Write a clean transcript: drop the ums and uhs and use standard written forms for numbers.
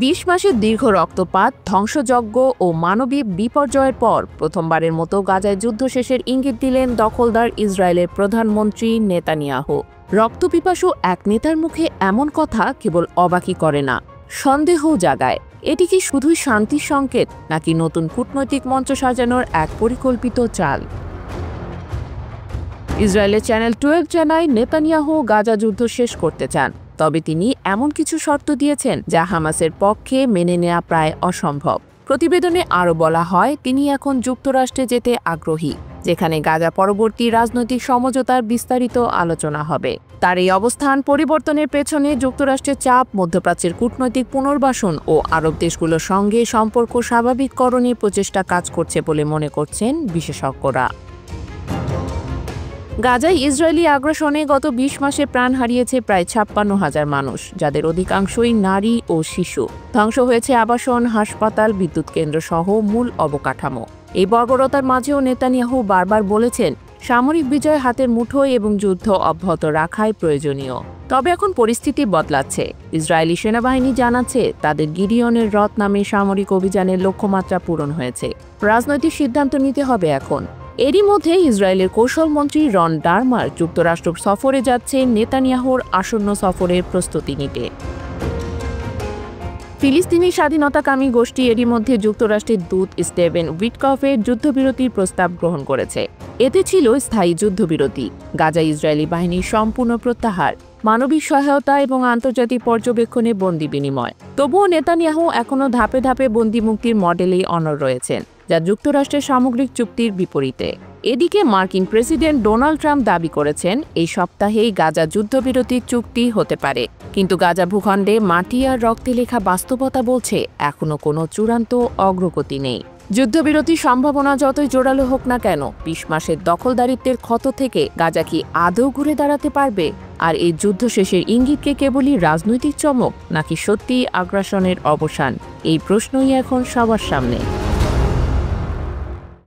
২০ মাসের দীর্ঘ রক্তপাত, ধ্বংসযজ্ঞ ও মানবিক বিপর্যয়ের পর প্রথমবারের মতো গাজায় যুদ্ধ শেষের ইঙ্গিত দিলেন দখলদার ইসরায়েলের প্রধানমন্ত্রী নেতানিয়াহু। রক্তপিপাসু এক নেতার মুখে এমন কথা কেবল অবাকই করে না, সন্দেহও জাগায়। এটি কি শুধুই শান্তির সংকেত, নাকি নতুন কূটনৈতিক মঞ্চ সাজানোর এক পরিকল্পিত চাল? ইসরায়েলের চ্যানেল 12 জানায়, নেতানিয়াহু গাজা যুদ্ধ শেষ করতে চান, তবে তিনি এমন কিছু শর্ত দিয়েছেন যা হামাসের পক্ষে মেনে নেওয়া প্রায় অসম্ভব। প্রতিবেদনে আরও বলা হয়, তিনি এখন যুক্তরাষ্ট্রে যেতে আগ্রহী, যেখানে গাজা পরবর্তী রাজনৈতিক সমঝোতার বিস্তারিত আলোচনা হবে। তার এই অবস্থান পরিবর্তনের পেছনে যুক্তরাষ্ট্রের চাপ, মধ্যপ্রাচ্যের কূটনৈতিক পুনর্বাসন ও আরব দেশগুলোর সঙ্গে সম্পর্ক স্বাভাবিককরণের প্রচেষ্টা কাজ করছে বলে মনে করছেন বিশেষজ্ঞরা। গাজায় ইসরায়েলি আগ্রাসনে গত ২০ মাসে প্রাণ হারিয়েছে প্রায় ৫৬,০০০ মানুষ, যাদের অধিকাংশই নারী ও শিশু। ধ্বংস হয়েছে আবাসন, হাসপাতাল, বিদ্যুৎ কেন্দ্র সহ মূল অবকাঠামো। এই বর্বরতার মাঝেও নেতানিয়াহু বারবার বলেছেন, সামরিক বিজয় হাতের মুঠোয় এবং যুদ্ধ অব্যাহত রাখাই প্রয়োজনীয়। তবে এখন পরিস্থিতি বদলাচ্ছে। ইসরায়েলি সেনাবাহিনী জানাচ্ছে, তাদের গিডিয়নের রথ নামে সামরিক অভিযানের লক্ষ্যমাত্রা পূরণ হয়েছে। রাজনৈতিক সিদ্ধান্ত নিতে হবে এখন। এরই মধ্যে ইসরায়েলের কৌশলমন্ত্রী রন ডারমার যুক্তরাষ্ট্র সফরে যাচ্ছেন নেতানিয়াহুর আসন্ন সফরের প্রস্তুতি নিতে। ফিলিস্তিনি স্বাধীনতাকামী গোষ্ঠী এরই মধ্যে যুক্তরাষ্ট্রের দূত স্টেভেন উইটকফের যুদ্ধবিরতির প্রস্তাব গ্রহণ করেছে। এতে ছিল স্থায়ী যুদ্ধবিরতি, গাজা ইসরায়েলি বাহিনীর সম্পূর্ণ প্রত্যাহার, মানবিক সহায়তা এবং আন্তর্জাতিক পর্যবেক্ষণে বন্দি বিনিময়। তবুও নেতানিয়াহু এখনও ধাপে ধাপে বন্দি মুক্তির মডেলেই অনড় রয়েছেন, যা যুক্তরাষ্ট্রের সামগ্রিক চুক্তির বিপরীতে। এদিকে মার্কিন প্রেসিডেন্ট ডোনাল্ড ট্রাম্প দাবি করেছেন, এই সপ্তাহেই গাজা যুদ্ধবিরতির চুক্তি হতে পারে। কিন্তু গাজা ভূখণ্ডে মাটি আর রক্তে লেখা বাস্তবতা বলছে, এখনও কোনো চূড়ান্ত অগ্রগতি নেই। যুদ্ধবিরতির সম্ভাবনা যতই জোরালো হোক না কেন, ২০ মাসের দখলদারিত্বের ক্ষত থেকে গাজা কি আদৌ ঘুরে দাঁড়াতে পারবে? আর এই যুদ্ধ শেষের ইঙ্গিতকে কেবলই রাজনৈতিক চমক, নাকি সত্যিই আগ্রাসনের অবসান? এই প্রশ্নই এখন সবার সামনে।